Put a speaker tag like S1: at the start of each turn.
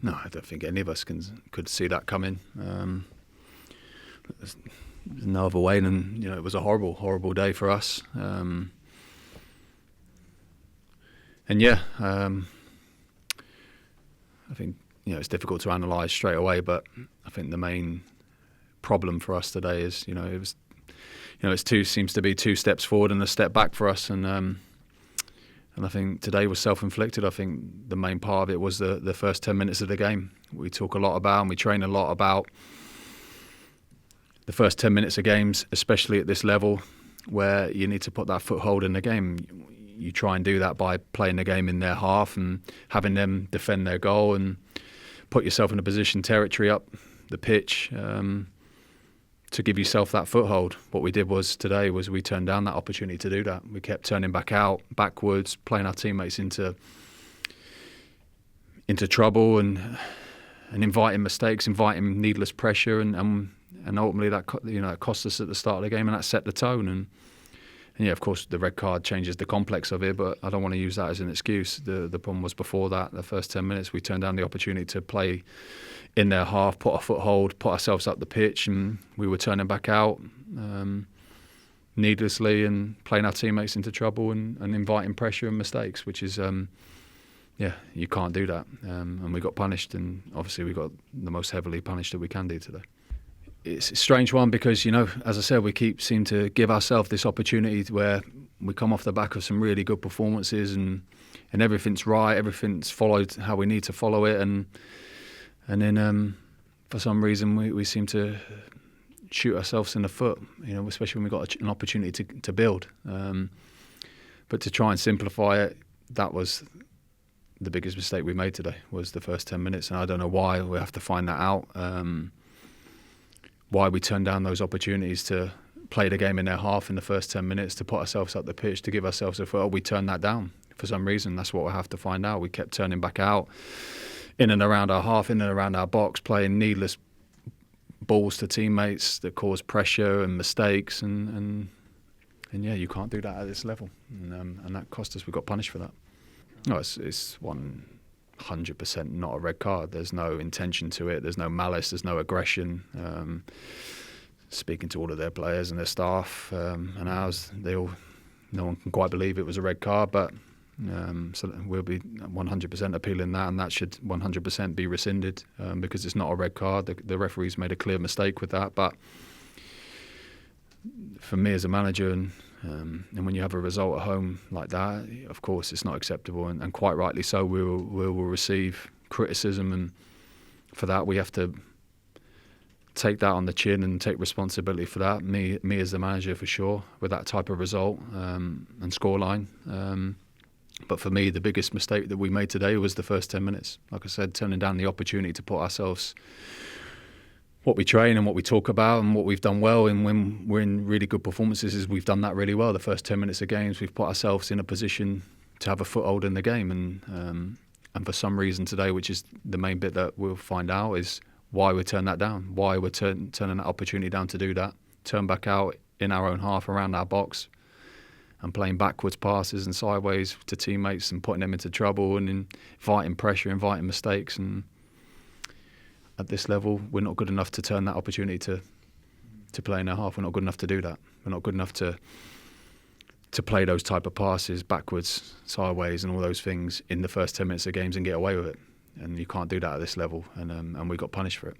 S1: No, I don't think any of us could see that coming. There's no other way than, it was a horrible day for us. And yeah, I think it's difficult to analyse straight away, but I think the main problem for us today is seems to be 2 steps forward and a step back for us, and I think today was self-inflicted. I think the main part of it was the first 10 minutes of the game. We talk a lot about and we train a lot about the first 10 minutes of games, especially at this level where you need to put that foothold in the game. You try and do that by playing the game in their half and having them defend their goal and put yourself in a position, territory up the pitch, to give yourself that foothold. What we did today was we turned down that opportunity to do that. We kept turning backwards, playing our teammates into trouble and inviting mistakes, inviting needless pressure, and ultimately that cost us at the start of the game, and that set the tone. And yeah, of course, the red card changes the complex of it, but I don't want to use that as an excuse. The problem was before that, the first 10 minutes, we turned down the opportunity to play in their half, put a foothold, put ourselves up the pitch, and we were turning back out needlessly and playing our teammates into trouble and inviting pressure and mistakes, which is, you can't do that. And we got punished, and obviously we got the most heavily punished that we can do today. It's a strange one because, as I said, we seem to give ourselves this opportunity where we come off the back of some really good performances and everything's right, everything's followed how we need to follow it, and then for some reason we seem to shoot ourselves in the foot, especially when we got an opportunity to build. But to try and simplify it, that was the biggest mistake we made today, was the first 10 minutes, and I don't know why. We have to find that out. Why we turned down those opportunities to play the game in their half in the first 10 minutes, to put ourselves up the pitch, to give ourselves a foot. We turned that down for some reason. That's what we'll have to find out. We kept turning back out, in and around our half, in and around our box, playing needless balls to teammates that cause pressure and mistakes. And yeah, you can't do that at this level. And that cost us. We got punished for that. No, it's 100% not a red card. There's no intention to it. There's no malice. There's no aggression. Speaking to all of their players and their staff and ours, no one can quite believe it was a red card. But so we'll be 100% appealing that, and that should 100% be rescinded because it's not a red card. The referee's made a clear mistake with that. But for me as a manager, and when you have a result at home like that, of course it's not acceptable, and quite rightly so. We will receive criticism, and for that we have to take that on the chin and take responsibility for that. Me as the manager, for sure, with that type of result and scoreline. But for me, the biggest mistake that we made today was the first 10 minutes. Like I said, turning down the opportunity to put ourselves, what we train and what we talk about and what we've done well, and when we're in really good performances, is we've done that really well. The first 10 minutes of games, we've put ourselves in a position to have a foothold in the game, and for some reason today, which is the main bit that we'll find out, is why we turned that down, why we're turning that opportunity down to do that, turn back out in our own half around our box and playing backwards passes and sideways to teammates and putting them into trouble and inviting pressure, inviting mistakes. And at this level, we're not good enough to turn that opportunity to play in our half. We're not good enough to do that. We're not good enough to play those type of passes backwards, sideways and all those things in the first 10 minutes of games and get away with it. And you can't do that at this level. And we got punished for it.